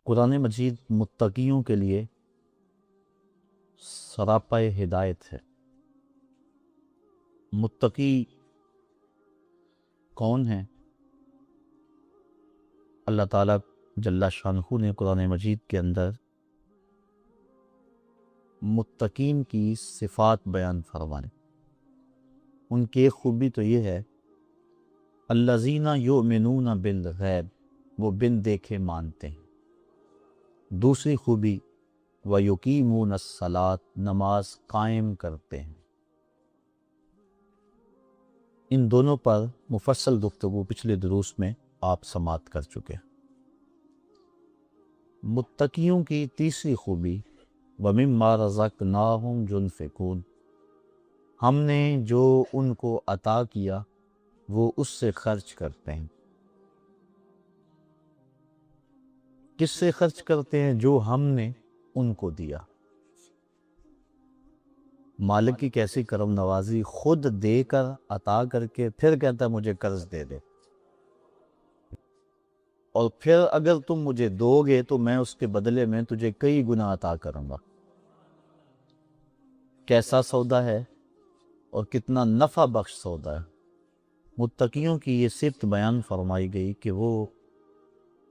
قرآن مجید متقیوں کے لیے سراپا ہدایت ہے۔ متقی کون ہیں؟ اللہ تعالیٰ جل شانہ نے قرآن مجید کے اندر متقین کی صفات بیان فرمائے۔ ان کی ایک خوبی تو یہ ہے، الذین یؤمنون بالغیب، وہ بن دیکھے مانتے ہیں۔ دوسری خوبی وَيُقِيمُونَ الصَّلَاةَ، نماز قائم کرتے ہیں۔ ان دونوں پر مفصل گفتگو پچھلے دروس میں آپ سماعت کر چکے ہیں۔ متقیوں کی تیسری خوبی وَمِمَّا رَزَقْنَاهُمْ يُنْفِقُونَ، ہم نے جو ان کو عطا کیا وہ اس سے خرچ کرتے ہیں۔ کس سے خرچ کرتے ہیں؟ جو ہم نے ان کو دیا۔ مالک کی کیسی کرم نوازی، خود دے کر عطا کر کے پھر کہتا ہے مجھے قرض دے دے، اور پھر اگر تم مجھے دو گے تو میں اس کے بدلے میں تجھے کئی گنا عطا کروں گا۔ کیسا سودا ہے اور کتنا نفع بخش سودا ہے۔ متقیوں کی یہ صفت بیان فرمائی گئی کہ وہ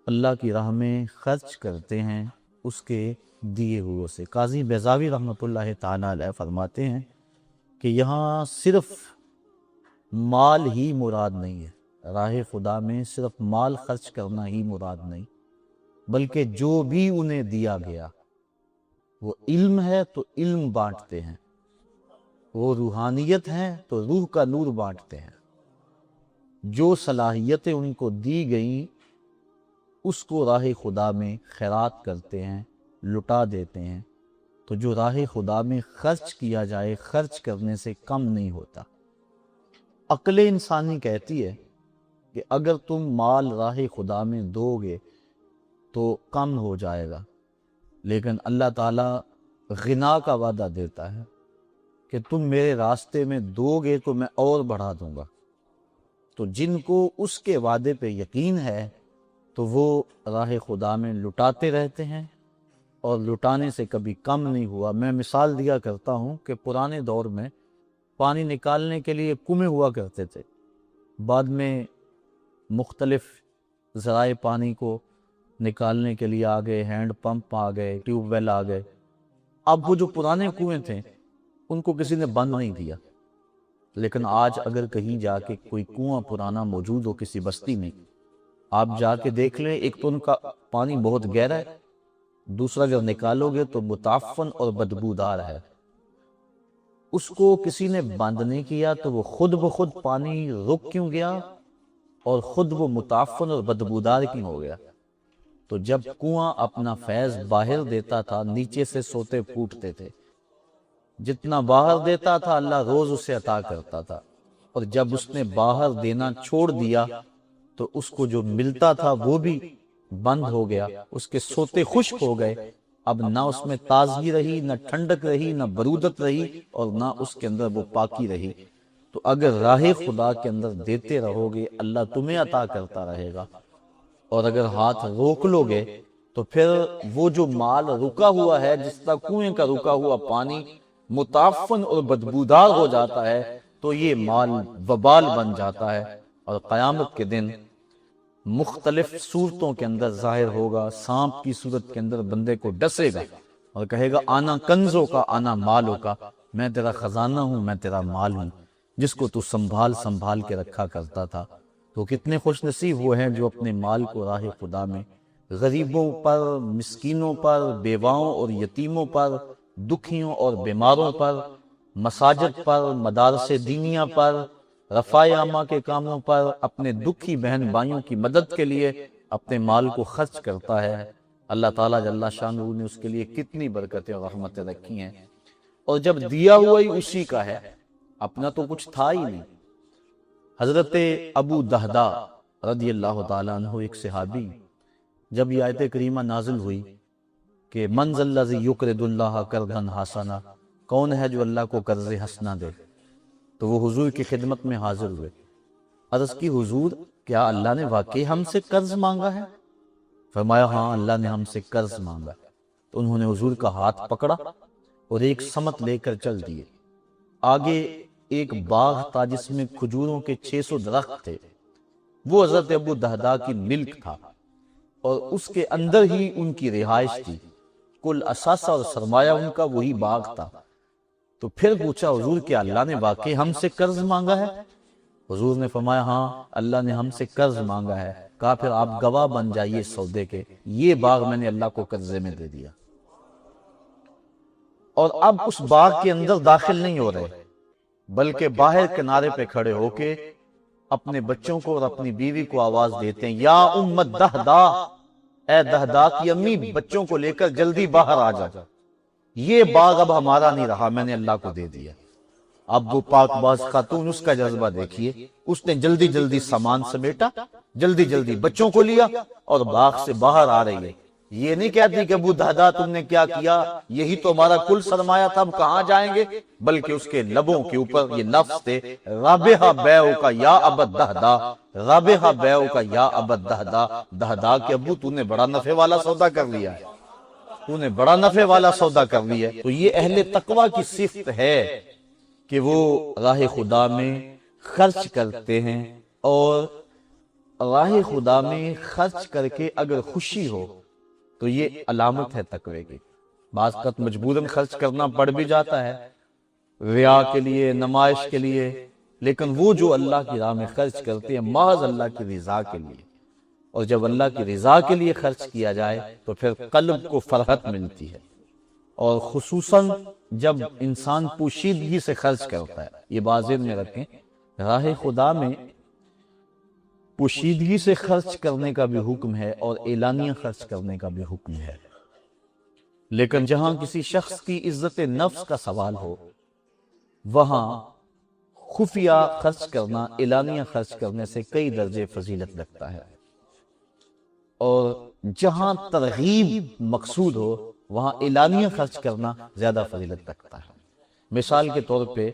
اللہ کی راہ میں خرچ کرتے ہیں اس کے دیے ہوئے سے۔ قاضی بیضاوی رحمۃ اللہ تعالیٰ علیہ فرماتے ہیں کہ یہاں صرف مال ہی مراد نہیں ہے، راہ خدا میں صرف مال خرچ کرنا ہی مراد نہیں، بلکہ جو بھی انہیں دیا گیا، وہ علم ہے تو علم بانٹتے ہیں، وہ روحانیت ہے تو روح کا نور بانٹتے ہیں، جو صلاحیتیں ان کو دی گئیں اس کو راہ خدا میں خیرات کرتے ہیں، لٹا دیتے ہیں۔ تو جو راہ خدا میں خرچ کیا جائے خرچ کرنے سے کم نہیں ہوتا۔ عقل انسانی کہتی ہے کہ اگر تم مال راہ خدا میں دو گے تو کم ہو جائے گا، لیکن اللہ تعالیٰ غنا کا وعدہ دیتا ہے کہ تم میرے راستے میں دو گے تو میں اور بڑھا دوں گا۔ تو جن کو اس کے وعدے پہ یقین ہے تو وہ راہ خدا میں لٹاتے رہتے ہیں، اور لٹانے سے کبھی کم نہیں ہوا۔ میں مثال دیا کرتا ہوں کہ پرانے دور میں پانی نکالنے کے لیے کنویں ہوا کرتے تھے، بعد میں مختلف ذرائع پانی کو نکالنے کے لیے آ گئے، ہینڈ پمپ آ گئے، ٹیوب ویل آ گئے۔ اب وہ جو پرانے کنویں تھے ان کو کسی نے بند نہیں دیا، لیکن آج اگر کہیں جا کے کوئی کنواں پرانا موجود ہو کسی بستی میں، آپ جا کے دیکھ لیں، ایک تو ان کا پانی بہت گہرا ہے، دوسرا اگر نکالو گے تو متعفن اور بدبودار ہے۔ اس کو کسی نے بند نہیں کیا تو وہ خود بخود پانی رک کیوں گیا اور خود وہ متعفن اور بدبودار کیوں ہو گیا؟ تو جب کنواں اپنا فیض باہر دیتا تھا نیچے سے سوتے پھوٹتے تھے، جتنا باہر دیتا تھا اللہ روز اسے عطا کرتا تھا، اور جب اس نے باہر دینا چھوڑ دیا تو اس کو جو ملتا تھا وہ بھی بند ہو گیا، اس کے سوتے خشک ہو گئے۔ اب نہ اس میں تازگی رہی، نہ ٹھنڈک رہی، نہ برودت رہی، اور نہ اس کے اندر وہ پاکی رہی۔ تو اگر راہ خدا کے اندر دیتے رہو گے اللہ تمہیں عطا کرتا رہے گا، اور اگر ہاتھ روک لو گے تو پھر وہ جو مال رکا ہوا ہے، جس طرح کنویں کا رکا ہوا پانی متعفن اور بدبودار ہو جاتا ہے تو یہ مال وبال بن جاتا ہے، اور قیامت کے دن مختلف صورتوں کے اندر ظاہر ہوگا۔ سانپ کی صورت کے اندر بندے کو ڈسے گا اور کہے گا آنا کنزوں کا، آنا مالوں کا، میں تیرا خزانہ ہوں، میں تیرا مال ہوں، جس کو تو سنبھال سنبھال کے رکھا کرتا تھا۔ تو کتنے خوش نصیب وہ ہیں جو اپنے مال کو راہ خدا میں غریبوں پر، مسکینوں پر، بیواؤں اور یتیموں پر، دکھیوں اور بیماروں پر، مساجد پر، مدارس دینیہ پر، رفاع عامہ کے کاموں پر، اپنے دکھی بہن بھائیوں کی مدد کے لیے اپنے مال کو خرچ کرتا ہے۔ اللہ تعالیٰ جل شانہ نے اس کے لیے کتنی برکتیں اور رحمتیں رکھی ہیں، اور جب دیا ہوا ہی اسی کا ہے، اپنا تو کچھ تھا ہی نہیں۔ حضرت ابو دہدہ رضی اللہ تعالیٰ عنہ ایک صحابی، جب یہ آیت کریمہ نازل ہوئی کہ من ذا الذی یقرض اللہ قرضا حسنا، کون ہے جو اللہ کو قرض حسنہ دے، تو وہ حضور کی خدمت میں حاضر ہوئے۔ عرض کی حضور کیا اللہ نے واقعی ہم سے قرض مانگا ہے؟ فرمایا ہاں اللہ نے ہم سے قرض مانگا۔ تو انہوں نے حضور کا ہاتھ پکڑا اور ایک سمت لے کر چل دیے۔ آگے ایک باغ تھا جس میں کھجوروں کے 600 درخت تھے، وہ حضرت ابو دہدہ کی ملک تھا اور اس کے اندر ہی ان کی رہائش تھی، کل اثاثہ اور سرمایہ ان کا وہی باغ تھا۔ تو پھر پوچھا حضور کہ اللہ نے واقعی ہم سے قرض مانگا ہے؟ حضور نے فرمایا ہاں اللہ نے ہم سے قرض مانگا ہے۔ کہا پھر آپ گواہ بن جائیے اس سودے کے، یہ باغ میں نے اللہ کو قرضے میں دے دیا، اور اب اس باغ کے اندر داخل نہیں ہو رہے بلکہ باہر کنارے پہ کھڑے ہو کے اپنے بچوں کو اور اپنی بیوی کو آواز دیتے ہیں، یا امت دہدا، اے دہدا کی امی، بچوں کو لے کر جلدی باہر آ جاؤ، یہ باغ اب ہمارا نہیں رہا، میں نے اللہ کو دے دیا۔ اب وہ پاک باز خاتون، اس کا جذبہ دیکھیے، اس نے جلدی جلدی سامان سمیٹا، جلدی جلدی بچوں کو لیا اور باغ سے باہر آ رہی ہے۔ یہ نہیں کہتی کہ ابو دہدا تم نے کیا کیا، یہی تو ہمارا کل سرمایہ تھا، ہم کہاں جائیں گے، بلکہ اس کے لبوں کے اوپر یہ لفظ تھے، رابحہ بیعو کا یا ابا دہدا، رابحہ بیعو کا یا ابا دہدا، دہدا کہ ابو تو نے بڑا نفع والا سودا کر لیا ہے، تو نے بڑا نفع والا سودا کر لیا ہے۔ تو یہ اہل تقوی کی صفت ہے کہ وہ راہ خدا میں خرچ کرتے ہیں، اور راہ خدا میں خرچ کر کے اگر خوشی ہو تو یہ علامت ہے تقوی کی۔ بعض وقت مجبوراً خرچ کرنا پڑ بھی جاتا ہے، ریا کے لیے، نمائش کے لیے، لیکن وہ جو اللہ کی راہ میں خرچ کرتے ہیں محض اللہ کی رضا کے لیے، اور جب اللہ کی رضا کے لیے خرچ کیا جائے تو پھر قلب کو فرحت ملتی ہے، اور خصوصاً جب انسان پوشیدگی سے خرچ کرتا ہے۔ یہ بات ذہن میں رکھیں، راہ خدا میں پوشیدگی سے خرچ کرنے کا بھی حکم ہے اور اعلانیہ خرچ کرنے کا بھی حکم ہے، لیکن جہاں کسی شخص کی عزت نفس کا سوال ہو وہاں خفیہ خرچ کرنا اعلانیہ خرچ کرنے سے کئی درجے فضیلت رکھتا ہے، اور جہاں ترغیب مقصود ہو وہاں اعلانیہ خرچ کرنا زیادہ فضیلت رکھتا ہے۔ مثال کے طور پہ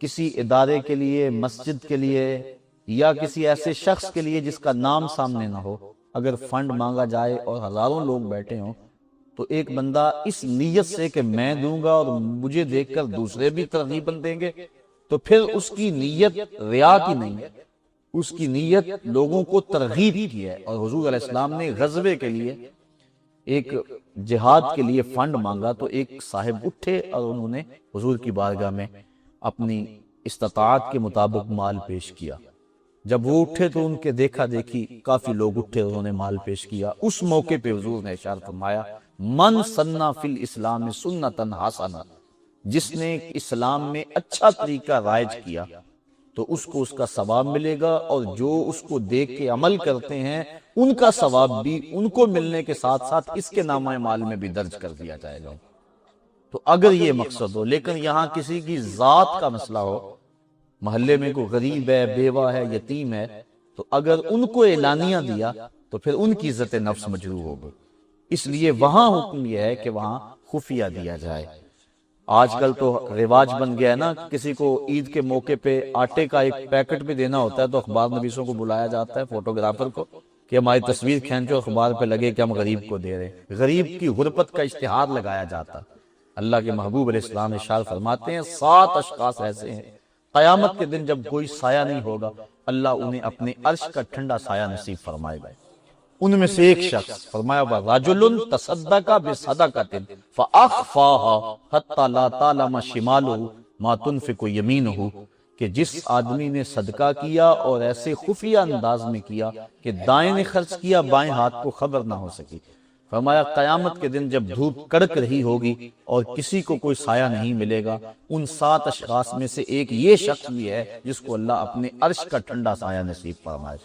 کسی ادارے کے لیے، مسجد کے لیے، یا کسی ایسے شخص کے لیے جس کا نام سامنے نہ ہو، اگر فنڈ مانگا جائے اور ہزاروں لوگ بیٹھے ہوں تو ایک بندہ اس نیت سے کہ میں دوں گا اور مجھے دیکھ کر دوسرے بھی ترغیباً دیں گے، تو پھر اس کی نیت ریا کی نہیں ہے، اس کی نیت لوگوں کو ترغیب کی ہے۔ اور حضور علیہ السلام نے غزوے کے لیے، ایک جہاد کے لیے فنڈ مانگا تو ایک صاحب اٹھے اور انہوں نے حضور کی بارگاہ میں اپنی استطاعت کے مطابق مال پیش کیا۔ جب وہ اٹھے تو ان کے دیکھا دیکھی کافی لوگ اٹھے، انہوں نے مال پیش کیا۔ اس موقع پہ حضور نے ارشاد فرمایا، من سنّا فی الاسلام سنتاً حسنہ، جس نے اسلام میں اچھا طریقہ رائج کیا تو اس کو اس کا ثواب ملے گا، اور جو اس کو دیکھ کے عمل کرتے ہیں ان کا ثواب بھی ان کو ملنے کے ساتھ ساتھ اس کے نامہ مال میں بھی درج کر دیا جائے گا۔ تو اگر یہ مقصد ہو، لیکن یہاں کسی کی ذات کا مسئلہ ہو، محلے میں کوئی غریب ہے، بیوہ ہے، یتیم ہے، تو اگر ان کو اعلانیہ دیا تو پھر ان کی عزت نفس مجروح ہوگی، اس لیے وہاں حکم یہ ہے کہ وہاں خفیہ دیا جائے۔ آج کل تو رواج بن گیا ہے نا، کسی کو عید کے موقع پہ آٹے کا ایک پیکٹ بھی دینا ہوتا ہے تو اخبار نویسوں کو بلایا جاتا ہے، فوٹوگرافر کو، کہ ہماری تصویر کھینچو، اخبار پہ لگے کہ ہم غریب کو دے رہے ہیں۔ غریب کی غربت کا اشتہار لگایا جاتا۔ اللہ کے محبوب علیہ السلام ارشاد فرماتے ہیں 7 اشخاص ایسے ہیں قیامت کے دن جب کوئی سایہ نہیں ہوگا اللہ انہیں اپنے عرش کا ٹھنڈا سایہ نصیب فرمائے گا۔ ان میں سے ایک شخص فرمایا رجل تصدق بصدقۃ فاخفاها حتى لا تعلم شماله ما تنفق يمينه، کہ جس آدمی نے صدقہ کیا اور ایسے خفیہ انداز میں کیا کہ دائیں نے خرچ کیا، بائیں ہاتھ کو خبر نہ ہو سکی۔ فرمایا قیامت کے دن جب دھوپ کڑک رہی ہوگی اور کسی کو کوئی سایہ نہیں ملے گا، ان 7 اشخاص میں سے ایک یہ شخص بھی ہے جس کو اللہ اپنے عرش کا ٹھنڈا سایہ نصیب فرمائے۔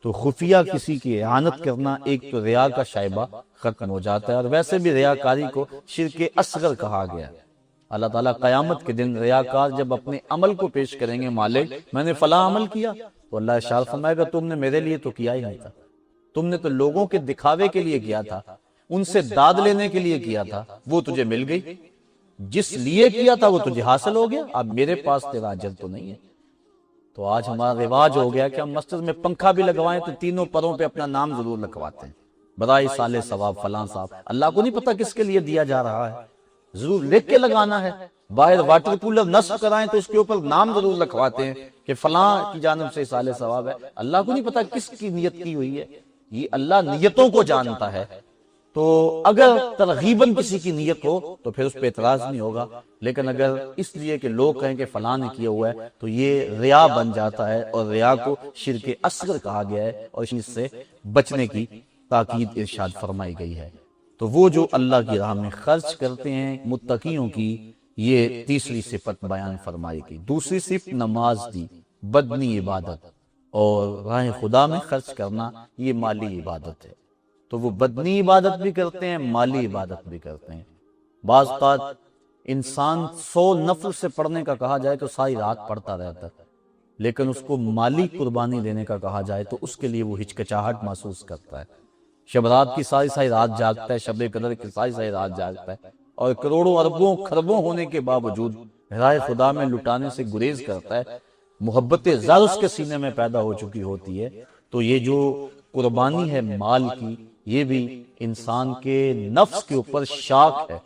تو خفیہ کسی کی اعانت کرنا ایک تو ریا کا شائبہ ختم ہو جاتا ہے، اور ویسے بھی ریاکاری کو شرک اصغر کہا گیا ہے۔ اللہ تعالیٰ قیامت کے دن ریاکار جب اپنے عمل کو پیش کریں گے، مالک میں نے فلاں عمل کیا، تو اللہ ارشاد فرمائے گا تم نے میرے لیے تو کیا ہی نہیں تھا، تم نے تو لوگوں کے دکھاوے کے لیے کیا تھا، ان سے داد لینے کے لیے کیا تھا، وہ تجھے مل گئی، جس لیے کیا تھا وہ تجھے حاصل ہو گیا، اب میرے پاس تیرا اجر تو نہیں ہے۔ تو آج ہمارا رواج ہو گیا کہ ہم مسجد میں پنکھا بھی لگوائیں تو تینوں پروں پہ اپنا نام ضرور لکھواتے ہیں، برائے صالح ثواب فلاں صاحب۔ اللہ کو نہیں پتا کس کے لیے دیا جا رہا ہے، ضرور لکھ کے لگانا ہے۔ باہر واٹر کولر نصب کرائیں تو اس کے اوپر نام ضرور لکھواتے ہیں کہ فلاں کی جانب سے صالح ثواب ہے۔ اللہ کو نہیں پتا کس کی نیت کی ہوئی ہے، یہ اللہ نیتوں کو جانتا ہے۔ تو اگر ترغیباً کسی کی نیت ہو تو پھر اس پہ اعتراض نہیں ہوگا، لیکن اگر اس لیے کہ لوگ کہیں کہ فلاں نے کیا ہوا ہے تو یہ ریا بن جاتا ہے، اور ریا کو شرک اصغر کہا گیا ہے، اور اس سے بچنے کی تاکید ارشاد فرمائی گئی ہے۔ تو وہ جو اللہ کی راہ میں خرچ کرتے ہیں متقیوں کی، یہ تیسری صفت بیان فرمائی گئی۔ دوسری صفت نماز دی، بدنی عبادت، اور راہ خدا میں خرچ کرنا یہ مالی عبادت ہے۔ تو وہ بدنی عبادت بھی کرتے ہیں، مالی عبادت بھی کرتے ہیں۔ بعض اوقات انسان 100 نفل سے پڑھنے کا کہا جائے تو ساری رات پڑھتا رہتا ہے، لیکن اس کو مالی قربانی دینے کا کہا جائے تو اس کے لیے وہ ہچکچاہٹ محسوس کرتا ہے۔ شب رات کی ساری رات جاگتا ہے، شب قدر کی ساری رات جاگتا ہے، اور کروڑوں اربوں خربوں ہونے کے باوجود راہ خدا میں لٹانے سے گریز کرتا ہے۔ محبت زر اس کے سینے میں پیدا ہو چکی ہوتی ہے۔ تو یہ جو قربانی ہے مال کی، یہ بھی انسان کے نفس کے اوپر شاک ہے،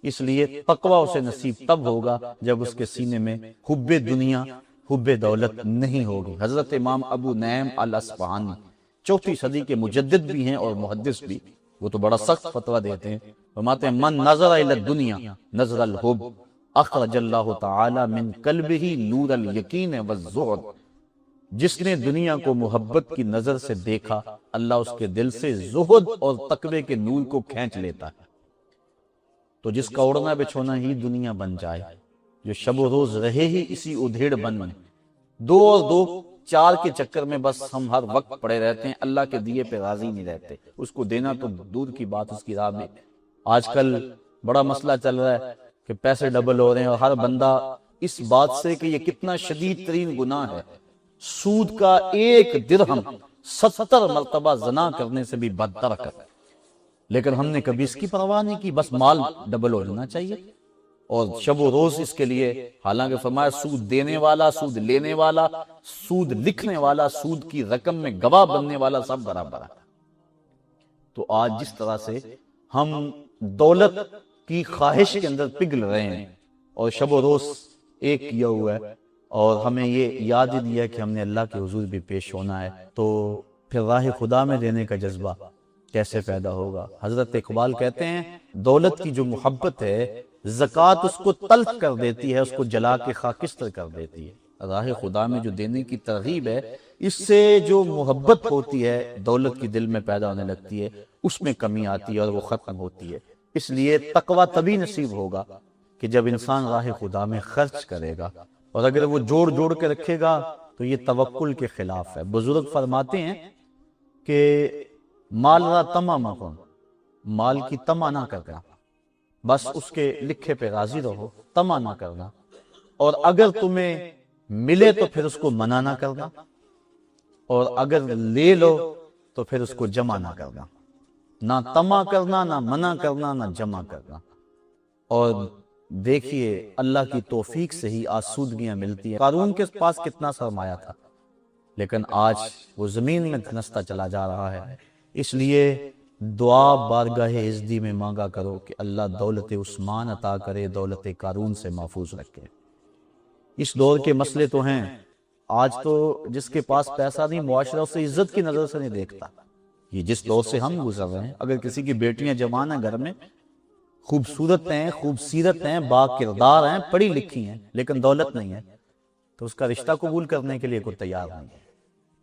اس لیے تقوی اسے نصیب تب ہوگا جب اس کے سینے میں حب دنیا، حب دولت نہیں ہوگی۔ حضرت امام ابو نعیم الاصفہانی 4 صدی کے مجدد بھی ہیں اور محدث بھی، وہ تو بڑا سخت فتویٰ دیتے ہیں، فرماتے ہیں من نظر الی الدنیا نظر الحب اخرج اللہ تعالی من قلبہ نور الیقین والزہد۔ جس نے دنیا کو محبت کی نظر سے دیکھا، اللہ اس کے دل سے زہد اور تقوی کے نور کو کھینچ لیتا ہے۔ تو جس کا اڑنا بچھونا ہی دنیا بن جائے، جو شب و روز رہے ہی اسی ادھیڑ بن میں، 2 اور 2 4 کے چکر میں بس ہم ہر وقت پڑے رہتے ہیں، اللہ کے دیے پہ راضی نہیں رہتے، اس کو دینا تو دور کی بات، اس کی راہ میں۔ آج کل بڑا مسئلہ چل رہا ہے کہ پیسے ڈبل ہو رہے ہیں، اور ہر بندہ اس بات سے کہ یہ کتنا شدید ترین گناہ ہے، سود کا 1 درہم 70 مرتبہ زنا کرنے سے بھی بدتر ہے، لیکن ہم نے کبھی اس کی پرواہ نہیں کی، بس مال ڈبل ہو جانا چاہیے، اور شب و روز اس کے لیے۔ حالانکہ فرمایا سود دینے والا، سود لینے والا، سود لکھنے والا، سود کی رقم میں گواہ بننے والا سب برابر ہے۔ تو آج جس طرح سے ہم دولت کی خواہش کے اندر پگھل رہے ہیں، اور شب و روز ایک کیا ہوا ہے، اور ہمیں یہ یاد ہی نہیں ہے کہ ہم نے اللہ کے حضور بھی پیش ہونا ہے، تو پھر راہ خدا میں دینے کا جذبہ کیسے پیدا ہوگا؟ حضرت اقبال کہتے ہیں دولت کی جو محبت ہے، زکوٰۃ اس کو تلخ کر دیتی ہے، اس کو جلا کے خاکستر کر دیتی ہے۔ راہ خدا میں جو دینے کی ترغیب ہے، اس سے جو محبت ہوتی ہے دولت کی دل میں پیدا ہونے لگتی ہے، اس میں کمی آتی ہے اور وہ ختم ہوتی ہے۔ اس لیے تقوی تبھی نصیب ہوگا کہ جب انسان راہ خدا میں خرچ کرے گا، اور اگر وہ جوڑ جوڑ کے رکھے گا تو یہ توکل کے خلاف ہے۔ بزرگ فرماتے ہیں کہ مال را طمع مکن، مال کی طمع نہ کرنا، بس اس کے لکھے پہ راضی رہو، طمع نہ کرنا، اور اگر تمہیں ملے تو پھر اس کو منع نہ کرنا، اور اگر لے لو تو پھر اس کو جمع نہ کرنا، نہ طمع کرنا، نہ منع کرنا، نہ جمع کرنا۔ اور دیکھیے اللہ کی توفیق سے ہی آسودگیاں ملتی ہیں۔ قارون کے پاس کتنا سرمایہ تھا، لیکن آج وہ زمین میں دھنستا چلا جا رہا ہے۔ اس لیے دعا بارگاہ عزتی میں مانگا کرو کہ اللہ دولت عثمان عطا کرے، دولت قارون سے محفوظ رکھے۔ اس دور کے مسئلے تو ہیں، آج تو جس کے پاس پیسہ نہیں، معاشرہ اسے عزت کی نظر سے نہیں دیکھتا۔ یہ جس دور سے ہم گزر رہے ہیں، اگر کسی کی بیٹیاں جوان ہیں گھر میں، خوبصورت ہیں، خوبصیرت ہیں، با کردار ہیں، پڑھی لکھی ہیں، لیکن دولت نہیں ہے، تو اس کا رشتہ قبول کرنے کے لیے کوئی تیار نہیں ہے۔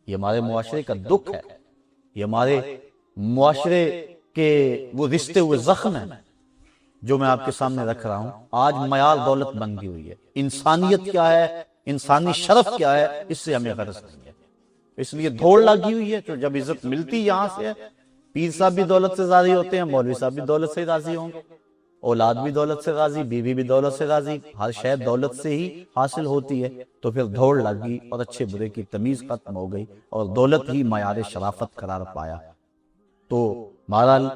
یہ ہمارے معاشرے کا دکھ ہے، یہ ہمارے معاشرے کے وہ رشتے ہوئے زخم ہیں جو میں آپ کے سامنے رکھ رہا ہوں۔ آج معیار دولت بن گئی ہوئی ہے، انسانیت کیا ہے، انسانی شرف کیا ہے، اس سے ہمیں غرض نہیں ہے۔ اس لیے دھوڑ لگی ہوئی ہے، تو جب عزت ملتی یہاں سے ہے، پیر صاحب بھی دولت سے راضی ہوتے ہیں، مولوی صاحب بھی دولت سے راضی ہوں گے، اولاد بھی دولت سے راضی، بیوی بھی دولت سے راضی، ہر شے دولت سے ہی حاصل ہوتی ہے، تو پھر دھوڑ لگ گئی اور اچھے برے کی تمیز ختم ہو گئی، اور دولت ہی معیار شرافت قرار پایا۔ تو بہرحال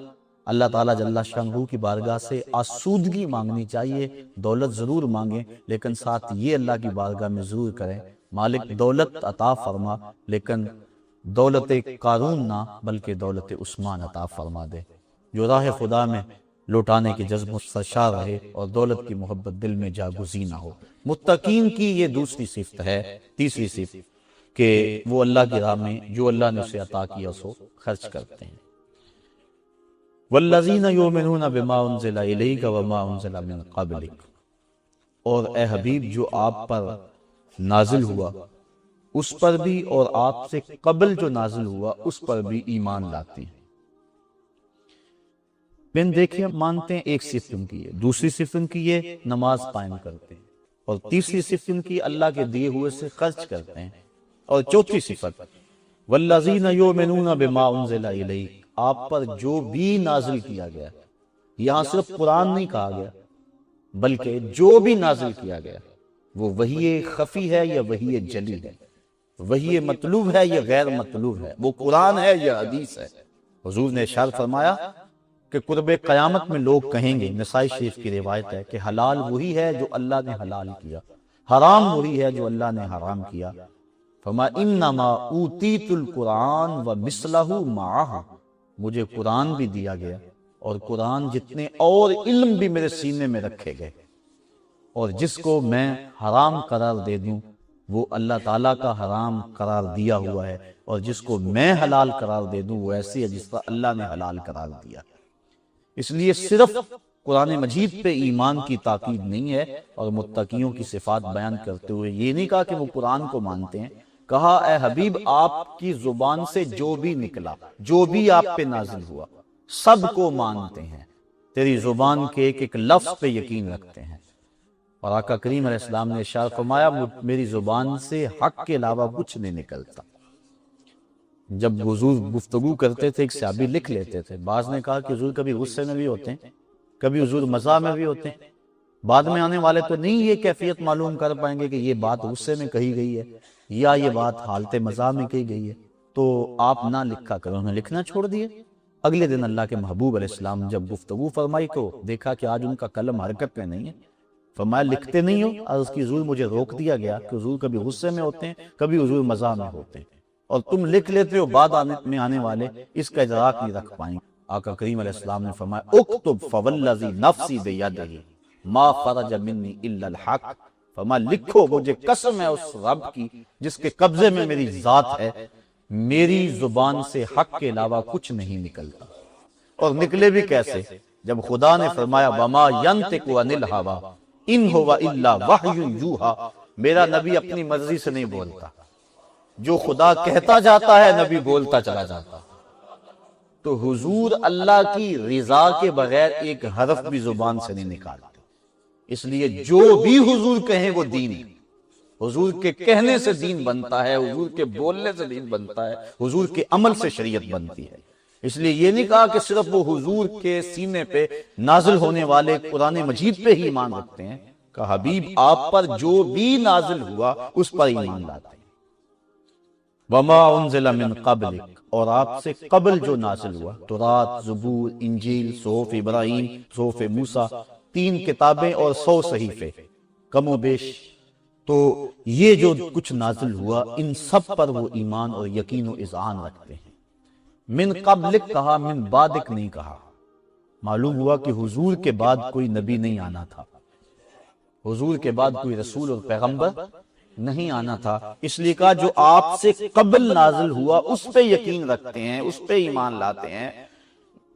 اللہ تعالیٰ جل شانہ کی بارگاہ سے آسودگی مانگنی چاہیے، دولت ضرور مانگیں، لیکن ساتھ یہ اللہ کی بارگاہ میں ضرور کریں مالک دولت عطا فرما، لیکن دولت قارون نہ بلکہ دولت عثمان عطا فرما دے، جو راہ خدا میں لوٹانے کے جذب سرشار رہے اور دولت کی محبت دل میں جاگزین نہ ہو۔ متقین کی یہ دوسری صفت ہے۔ تیسری صفت کہ وہ اللہ کی راہ میں جو اللہ نے اسے عطا کیا سو خرچ کرتے ہیں۔ والذین یؤمنون بما انزل الیک وما انزل من قبلک، اور اے حبیب جو آپ پر نازل ہوا اس پر بھی اور آپ سے قبل جو نازل ہوا اس پر بھی ایمان لاتے ہیں۔ بن دیکھیں مانتے ہیں، ایک صفت ان کی ہے، دوسری صفت ان کی یہ نماز قائم کرتے ہیں، اور تیسری صفت ان کی اللہ کے دیے ہوئے سے خرچ کرتے ہیں، اور چوتھی صفت والذین یؤمنون بما انزل الیک، آپ پر جو بھی نازل کیا گیا، یہاں صرف قرآن نہیں کہا گیا بلکہ جو بھی نازل کیا گیا وہ وحی خفی ہے یا وحی جلی ہے، وحی مطلوب ہے یا غیر مطلوب ہے، وہ قرآن ہے یا حدیث ہے۔ حضور نے ارشاد فرمایا کہ قرب قیامت میں لوگ کہیں گے، نسائی شریف کی روایت ہے کہ حلال وہی ہے جو اللہ نے حلال کیا، حرام وہی ہے جو اللہ نے حرام کیا۔ فما انما اوتیت القرآن ومثلہ معہ، مجھے قرآن بھی دیا گیا اور قرآن جتنے اور علم بھی میرے سینے میں رکھے گئے، اور جس کو میں حرام قرار دے دوں وہ اللہ تعالیٰ کا حرام قرار دیا ہوا ہے، اور جس کو میں حلال قرار دے دوں وہ ایسی ہے جس کا اللہ نے حلال قرار دیا۔ اس لیے صرف قرآن مجید پہ ایمان کی تاکید نہیں ہے، اور متقیوں کی صفات بیان کرتے ہوئے یہ نہیں کہا کہ وہ قرآن کو مانتے ہیں، کہا اے حبیب آپ کی زبان سے جو بھی نکلا، جو بھی آپ پہ نازل ہوا، سب کو مانتے ہیں، تیری زبان کے ایک ایک لفظ پہ یقین رکھتے ہیں۔ اور آقا کریم علیہ السلام نے ارشاد فرمایا میری زبان سے حق کے علاوہ کچھ نہیں نکلتا۔ جب حضور گفتگو کرتے تھے ایک صحابی لکھ لیتے تھے، بعض نے کہا کہ حضور کبھی غصے میں بھی ہوتے ہیں، کبھی حضور مزاح میں بھی ہوتے ہیں، بعد میں آنے والے تو نہیں یہ کیفیت معلوم کر پائیں گے کہ یہ بات غصے میں کہی گئی ہے یا یہ بات حالت مزاح میں کہی گئی ہے، تو آپ نہ لکھا کرو۔ انہوں نے لکھنا چھوڑ دیے۔ اگلے دن اللہ کے محبوب علیہ السلام جب گفتگو فرمائی تو دیکھا کہ آج ان کا قلم حرکت میں نہیں ہے، فرمایا لکھتے نہیں ہو؟ عرض کی حضور مجھے روک دیا گیا کہ حضور کبھی غصے میں ہوتے ہیں، کبھی حضور مزاح میں ہوتے ہیں، اور تم لکھ لیتے ہو، بعد میں آنے والے اس کا ادراک نہیں رکھ پائیں گے۔ آقا کریم علیہ السلام نے فرمایا اکتب فوالذی نفسی بیدہ ما خرج منی الا الحق، فرمایا لکھو مجھے قسم ہے اس رب کی جس کے قبضے میں میری ذات ہے، میری زبان سے حق کے علاوہ کچھ نہیں نکلتا۔ اور نکلے بھی کیسے؟ جب خدا نے فرمایا وما ینطق عن الہوی ان هو الا وحی یوحی، میرا نبی اپنی مرضی سے نہیں بولتا، جو خدا کہتا جاتا ہے نبی بولتا چلا جاتا۔ تو حضور اللہ کی رضا کے بغیر ایک حرف بھی زبان سے نہیں نکالتے، اس لیے جو بھی حضور کہیں وہ دین ہے، حضور کے کہنے سے دین بنتا ہے، حضور کے بولنے سے دین بنتا ہے، حضور کے عمل سے شریعت بنتی ہے۔ اس لیے یہ نہیں کہا کہ صرف وہ حضور کے سینے پہ نازل ہونے والے قرآن مجید پہ ہی ایمان رکھتے ہیں، کہ حبیب آپ پر جو بھی نازل ہوا اس پر ایمان لاتے ہیں۔ وما انزل من قبلک، اور آپ سے قبل جو نازل ہوا، تورات، زبور، انجیل، صحف ابراہیم، صحف موسیٰ، 3 کتابیں اور 100 صحیفے کم و بیش، تو یہ جو کچھ نازل ہوا ان سب پر وہ ایمان اور یقین و اذعان رکھتے ہیں۔ من قبلک کہا، من بعدک نہیں کہا۔ معلوم ہوا کہ حضور کے بعد کوئی نبی نہیں آنا تھا، حضور کے بعد کوئی رسول اور پیغمبر نہیں آنا تھا، اس لیے کہا جو آپ سے قبل نازل ہوا اس پہ یقین رکھتے ہیں، اس پہ ایمان لاتے ہیں۔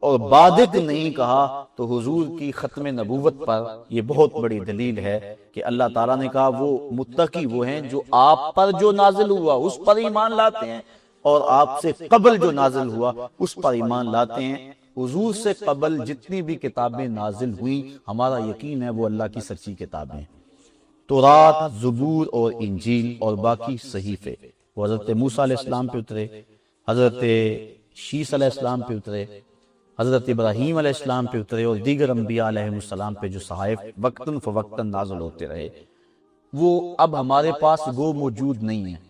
اور بعدک نہیں کہا تو حضور کی ختم نبوت پر یہ بہت بڑی دلیل ہے کہ اللہ تعالیٰ نے کہا وہ متقی وہ ہیں جو آپ پر جو نازل ہوا اس پر ایمان لاتے ہیں، اور آپ سے قبل جو نازل ہوا اس پر ایمان لاتے ہیں۔ حضور سے قبل جتنی بھی کتابیں نازل ہوئیں ہمارا یقین ہے وہ اللہ کی سچی کتابیں، تورات، زبور اور انجیل اور باقی صحیفے، وہ حضرت موسیٰ علیہ السلام پہ اترے، حضرت شیس علیہ السلام پہ اترے، حضرت ابراہیم علیہ السلام پہ اترے، اور دیگر انبیاء علیہ السلام پہ جو صحائف وقتاً فوقتاً نازل ہوتے رہے، وہ اب ہمارے پاس وہ موجود نہیں ہیں۔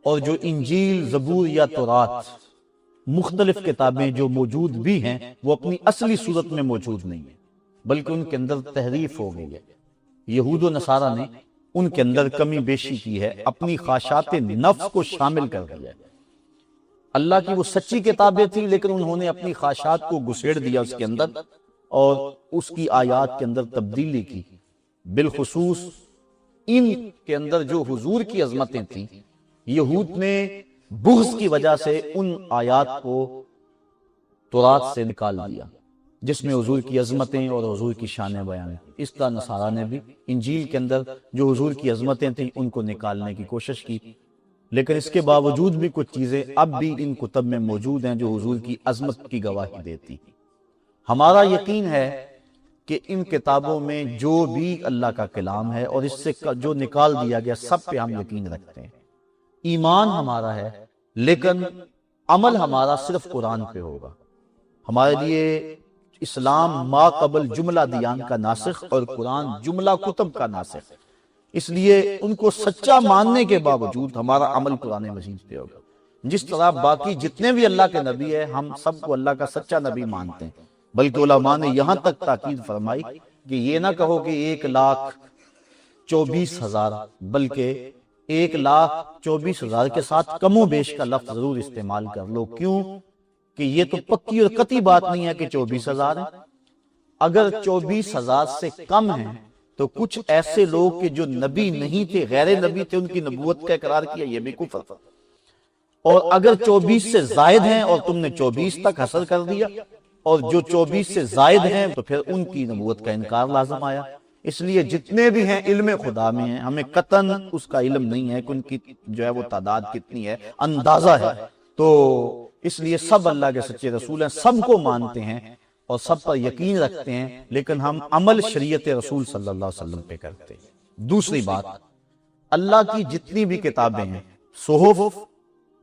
اور جو انجیل، زبور یا تورات مختلف کتابیں جو موجود بھی ہیں وہ اپنی اصلی صورت میں موجود نہیں ہیں، بلکہ ان کے اندر تحریف ہو گئی ہے۔ یہود و نصارہ نے ان کے اندر کمی بیشی کی ہے، اپنی خواہشات نفس کو شامل کر دیا ہے۔ اللہ کی وہ سچی کتابیں تھیں لیکن انہوں نے اپنی خواہشات کو گھسیڑ دیا اس کے اندر اور اس کی آیات کے اندر تبدیلی کی۔ بالخصوص ان کے اندر جو حضور کی عظمتیں تھیں، یہود نے بغض کی وجہ سے ان آیات کو تورات سے نکال دیا جس میں حضور کی عظمتیں اور حضور کی شانیں بیان ہیں۔ اس طرح نصارہ نے بھی انجیل کے اندر جو حضور کی عظمتیں تھیں ان کو نکالنے کی کوشش کی، لیکن اس کے باوجود بھی کچھ چیزیں اب بھی ان کتب میں موجود ہیں جو حضور کی عظمت کی گواہی دیتی۔ ہمارا یقین ہے کہ ان کتابوں میں جو بھی اللہ کا کلام ہے اور اس سے جو نکال دیا گیا سب پہ ہم یقین رکھتے ہیں۔ ایمان ہمارا ہے لیکن عمل ہمارا صرف قرآن پہ ہوگا۔ ہمارے لیے اسلام ما قبل جملہ دیان کا ناسخ اور قرآن جملہ کتب کا ناسخ، اس لیے ان کو سچا ماننے کے باوجود ہمارا عمل قرآن مجید پہ ہوگا۔ جس طرح باقی جتنے بھی اللہ کے نبی ہیں ہم سب کو اللہ کا سچا نبی مانتے ہیں، بلکہ علماء نے یہاں تک تاکید فرمائی کہ یہ نہ کہو کہ 1,24,000 بلکہ 1,24,000 کے ساتھ کم و بیش کا لفظ ضرور استعمال کر لو۔ کیوں کہ یہ تو پکی اور قطعی بات نہیں ہے کہ 24,000 ہیں۔ اگر 24,000 سے کم ہیں تو کچھ ایسے لوگ کہ جو نبی نہیں تھے، غیر نبی تھے، ان کی نبوت کا اقرار کیا، یہ بھی کفر تھا۔ اور اگر 24 سے زائد ہیں اور تم نے 24 تک حصر کر دیا اور جو 24 سے زائد ہیں تو پھر ان کی نبوت کا انکار لازم آیا۔ اس لیے جتنے بھی ہیں علم خدا میں ہیں، ہمیں قطعاً اس کا علم نہیں ہے کہ ان کی جو ہے وہ تعداد کتنی ہے، اندازہ ہے۔ تو اس لیے سب اللہ کے سچے رسول ہیں، سب کو مانتے ہیں اور سب پر یقین رکھتے ہیں، لیکن ہم عمل شریعت رسول صلی اللہ علیہ وسلم پہ کرتے ہیں۔ دوسری بات، اللہ کی جتنی بھی کتابیں ہیں، صحف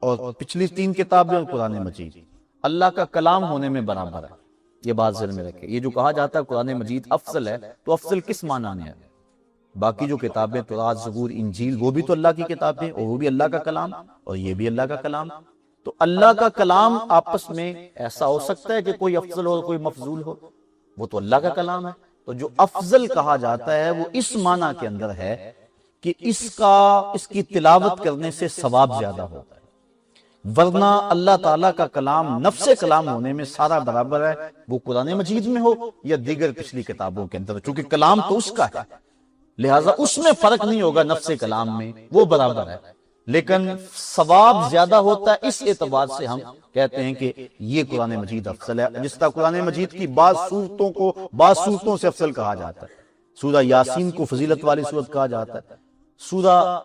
اور پچھلی 3 کتابیں اور قرآن مجید، اللہ کا کلام ہونے میں برابر ہے۔ یہ بات ذہن میں رکھیں۔ یہ جو کہا جاتا ہے قرآن مجید افضل ہے، تو افضل کس معنی میں ہے؟ باقی جو کتابیں تورات، زبور، انجیل، وہ بھی تو اللہ کی کتابیں اور وہ بھی اللہ کا کلام، اور یہ بھی اللہ کا کلام۔ تو اللہ کا کلام آپس میں ایسا ہو سکتا ہے کہ کوئی افضل ہو اور کوئی مفضول ہو؟ وہ تو اللہ کا کلام ہے۔ تو جو افضل کہا جاتا ہے وہ اس معنی کے اندر ہے کہ اس کی تلاوت کرنے سے ثواب زیادہ ہوتا ہے، ورنہ اللہ تعالیٰ کا کلام نفس کلام ہونے میں سارا برابر ہے، وہ قرآن مجید میں ہو یا دیگر پچھلی کتابوں کے اندر، چونکہ کلام تو اس کا ہے، لہٰذا اس میں فرق نہیں ہوگا، نفس کلام میں وہ برابر ہے، لیکن ثواب زیادہ ہوتا ہے۔ اس اعتبار سے ہم کہتے ہیں کہ یہ قرآن مجید افضل ہے۔ جس طرح قرآن مجید کی بعض صورتوں کو بعض صورتوں سے افضل کہا جاتا ہے، سورہ یاسین کو فضیلت والی صورت کہا جاتا ہے، سورہ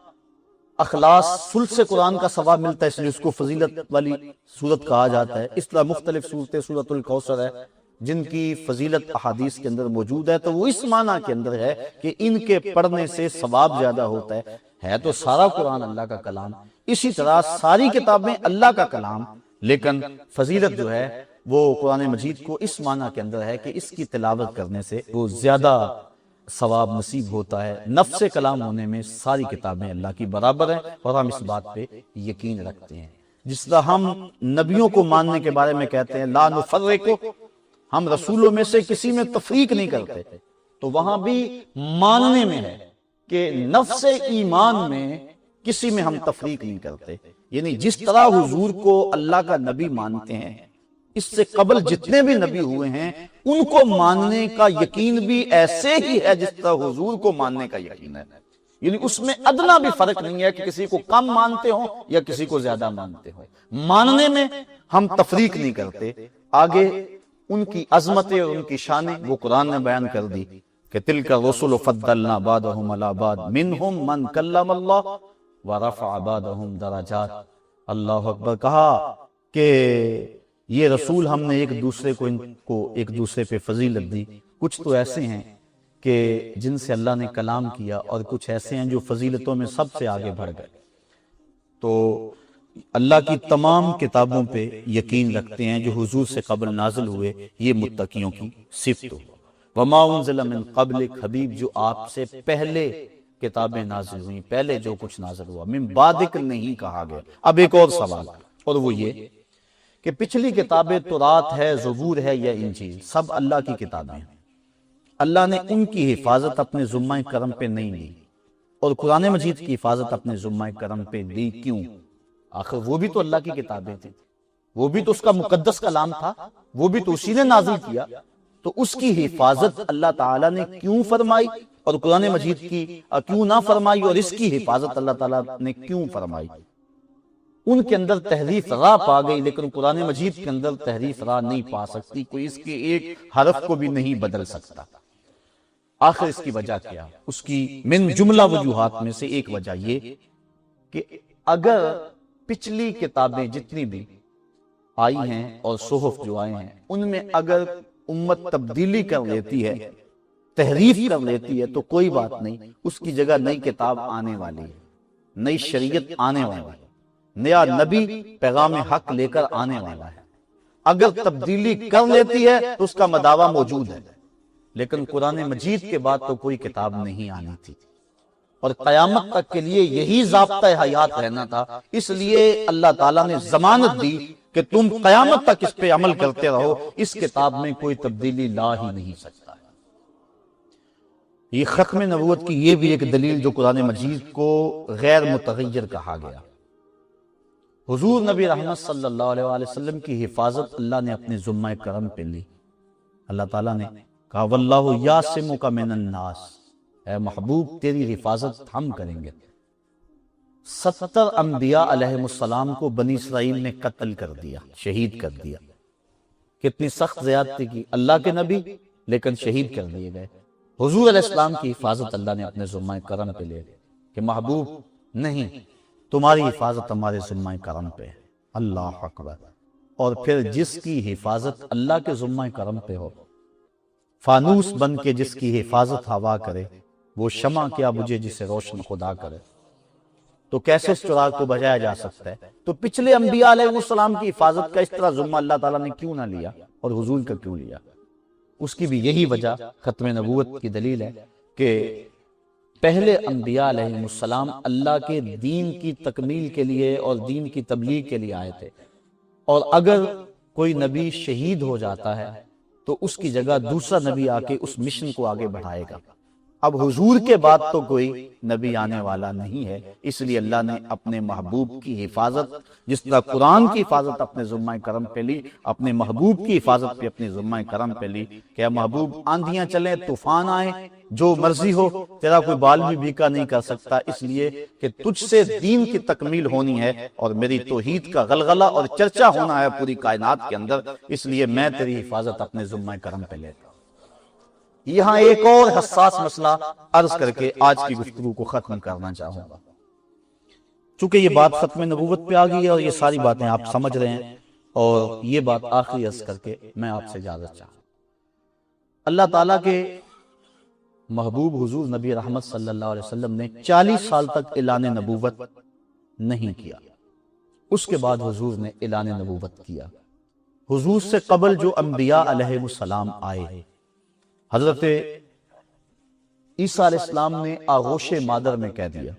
اخلاص ثلث سے قرآن کا ثواب ملتا ہے اس لیے اس کو فضیلت والی صورت کہا جاتا ہے۔ اس طرح مختلف صورتیں، سورۃ الکوثر ہے جن کی فضیلت احادیث کے اندر موجود ہے، تو وہ اس معنی کے اندر ہے کہ ان کے پڑھنے سے ثواب زیادہ ہوتا ہے تو سارا قرآن اللہ کا کلام۔ اسی طرح ساری کتابیں اللہ کا کلام، لیکن فضیلت جو ہے وہ قرآن مجید کو اس معنی کے اندر ہے کہ اس کی تلاوت کرنے سے وہ زیادہ ثواب نصیب ہوتا ہے۔ نفس کلام ہونے میں ساری کتابیں اللہ کی برابر ہیں اور ہم اس بات پہ یقین رکھتے ہیں۔ جس طرح ہم نبیوں کو ماننے کے بارے میں کہتے ہیں لا نفرق، ہم رسولوں میں سے کسی میں تفریق نہیں کرتے، تو وہاں بھی ماننے میں ہے کہ نفس ایمان میں کسی میں ہم تفریق نہیں کرتے، یعنی جس طرح حضور کو اللہ کا نبی مانتے ہیں، اس سے قبل جتنے بھی نبی ہوئے ہیں ان کو ماننے کا یقین بھی ایسے ہی ہے جس طرح حضور کو ماننے کا یقین ہے، یعنی اس میں ادنا بھی فرق نہیں ہے کہ کسی کو کم مانتے ہوں یا کسی کو زیادہ مانتے ہوں، ماننے میں ہم تفریق نہیں کرتے۔ آگے ان کی عظمتیں اور ان کی شانیں وہ قرآن نے بیان کر دی کہ تلک الرسل فضلنا بعضهم على بعض منهم من کلم اللہ ورفع بعضهم درجات۔ اللہ اکبر، کہا کہ یہ رسول ہم نے ایک دوسرے کو ایک دوسرے پہ فضیلت دی، کچھ تو ایسے ہیں کہ جن سے اللہ نے کلام کیا اور کچھ ایسے ہیں جو فضیلتوں میں سب سے آگے بڑھ گئے۔ تو اللہ کی تمام کتابوں پہ یقین رکھتے ہیں جو حضور سے قبل نازل ہوئے، یہ متقیوں کی صفت ہو۔ وما انزل من قبلک، حبیب جو آپ سے پہلے کتابیں نازل ہوئیں، پہلے جو کچھ نازل ہوا، من بعدک نہیں کہا گیا۔ اب ایک اور سوال، اور وہ یہ کہ پچھلی کتابیں تورات ہے، زبور ہے یا انجیل، سب اللہ کی کتابیں ہیں، اللہ نے ان کی حفاظت اپنے ذمہ کرم پہ نہیں لی، اور قرآن مجید کی حفاظت اپنے ذمہ کرم پہ لی کیوں؟ آخر وہ بھی تو اللہ کی کتابیں تھیں، وہ بھی تو اس کا مقدس کلام تھا، وہ بھی تو اسی نے نازل کیا، تو اس کی حفاظت اللہ تعالیٰ نے کیوں فرمائی اور قرآن مجید کی کیوں نہ فرمائی، اور اس کی حفاظت اللہ تعالیٰ نے کیوں فرمائی؟ ان کے اندر تحریف را پا گئی، لیکن قرآن مجید کے اندر تحریف را نہیں پا سکتی، کوئی اس کے ایک حرف کو بھی نہیں بدل سکتا۔ آخر اس کی وجہ کیا؟ اس کی من جملہ وجوہات میں سے ایک وجہ یہ کہ اگر پچھلی کتابیں جتنی بھی آئی ہیں اور صحف جو آئے ہیں ان میں اگر امت تبدیلی کر لیتی ہے، تحریف کر لیتی ہے، تو کوئی بات نہیں، اس کی جگہ نئی کتاب آنے والی ہے، نئی شریعت آنے والی ہے، نیا نبی پیغام حق لے کر آنے والا ہے۔ اگر تبدیلی کر لیتی ہے تو اس کا مداوع موجود ہے، لیکن قرآن مجید کے بعد تو کوئی کتاب نہیں آنی تھی، اور قیامت تک کے لیے یہی ضابطہ حیات رہنا تھا۔ اس لیے اللہ تعالیٰ نے ضمانت دی کہ تم قیامت تک اس پہ عمل کرتے رہو، اس کتاب میں کوئی تبدیلی لا ہی نہیں سکتا ہے۔ یہ ختم نبوت کی یہ بھی ایک دلیل جو قرآن مجید کو غیر متغیر کہا گیا۔ حضور نبی رحمت صلی اللہ علیہ وآلہ وسلم کی حفاظت اللہ نے اپنے ذمہ کرم پہ لی۔ اللہ تعالیٰ نے کہا واللہ یعصمک من الناس، اے محبوب تیری حفاظت ہم کریں گے۔ 70 انبیاء علیہ السلام کو بنی اسرائیل نے قتل کر دیا، شہید کر دیا۔ کتنی سخت زیادتی کی، اللہ کے نبی لیکن شہید کر دیے گئے۔ حضور علیہ السلام کی حفاظت اللہ نے اپنے ذمہ کرم پہ لے کہ محبوب نہیں، تمہاری حفاظت ہمارے ذمہ کرم پہ ہے۔ اللہ اکبر۔ اور پھر جس کی حفاظت اللہ کے ذمہ کرم پہ ہو، فانوس بن کے جس کی حفاظت ہوا کرے، وہ شمع کیا بجھے جسے روشن خدا کرے، تو کیسے اس چراغ کو بجھایا جا سکتا ہے؟ تو پچھلے انبیاء علیہ السلام کی حفاظت کا اس طرح ذمہ اللہ تعالیٰ نے کیوں نہ لیا اور حضور کا کیوں لیا؟ اس کی بھی یہی وجہ ختم نبوت کی دلیل ہے کہ پہلے انبیاء علیہ السلام اللہ کے دین کی تکمیل کے لیے اور دین کی تبلیغ کے لیے آئے تھے، اور اگر کوئی نبی شہید ہو جاتا ہے تو اس کی جگہ دوسرا نبی آ کے اس مشن کو آگے بڑھائے گا۔ اب حضور کے بعد تو کوئی نبی آنے والا نہیں ہے، اس لیے اللہ نے اپنے محبوب کی حفاظت، جس طرح قرآن کی حفاظت اپنے ذمہ کرم پہ لی، اپنے محبوب کی حفاظت بھی اپنے ذمہ کرم پہ لی کہ اے محبوب آندھیاں چلیں، طوفان آئیں، جو مرضی ہو، تیرا کوئی بال بھی بیکا نہیں کر سکتا، اس لیے کہ تجھ سے دین کی تکمیل ہونی ہے اور میری توحید کا غلغلہ اور چرچا ہونا ہے پوری کائنات کے اندر، اس لیے میں تیری حفاظت اپنے ذمہ کرم پہ لیتا ہوں۔ یہاں ایک اور حساس مسئلہ عرض کر کے آج کی گفتگو کو ختم کرنا چاہوں گا، چونکہ یہ بات ختم نبوت پہ آ گئی ہے اور یہ ساری باتیں آپ سمجھ رہے ہیں، اور یہ بات آخری عرض کر کے میں آپ سے اجازت چاہوں۔ اللہ تعالیٰ کے محبوب حضور نبی رحمت صلی اللہ علیہ وسلم نے 40 سال تک اعلان نبوت نہیں کیا، اس کے بعد حضور نے اعلان نبوت کیا۔ حضور سے قبل جو انبیاء علیہ السلام آئے، حضرت عیسیٰ علیہ السلام نے آغوش مادر میں کہہ دیا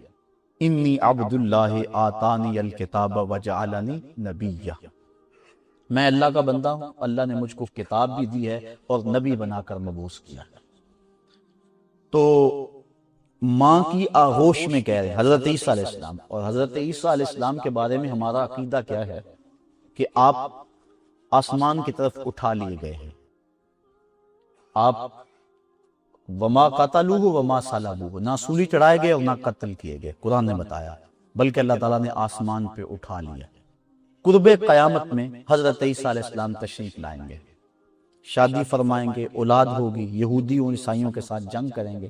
انی عبد اللہ آتانی الکتاب وجعلنی نبیہ، میں اللہ کا بندہ ہوں، اللہ نے مجھ کو کتاب بھی دی ہے اور نبی بنا کر مبعوث کیا۔ تو ماں کی آغوش میں کہہ رہے حضرت عیسیٰ علیہ السلام، اور حضرت عیسیٰ علیہ السلام کے بارے میں ہمارا عقیدہ کیا ہے کہ آپ آسمان کی طرف اٹھا لیے گئے ہیں، آپ وما قتلوہ وما صلبوہ، نہ سولی چڑھائے گئے اور نہ قتل کیے گئے، قرآن نے بتایا، بلکہ اللہ تعالیٰ نے آسمان پہ اٹھا لیا۔ قرب قیامت میں حضرت عیسیٰ علیہ السلام تشریف لائیں گے، شادی فرمائیں گے، اولاد ہوگی، یہودی اور عیسائیوں کے ساتھ جنگ کریں گے،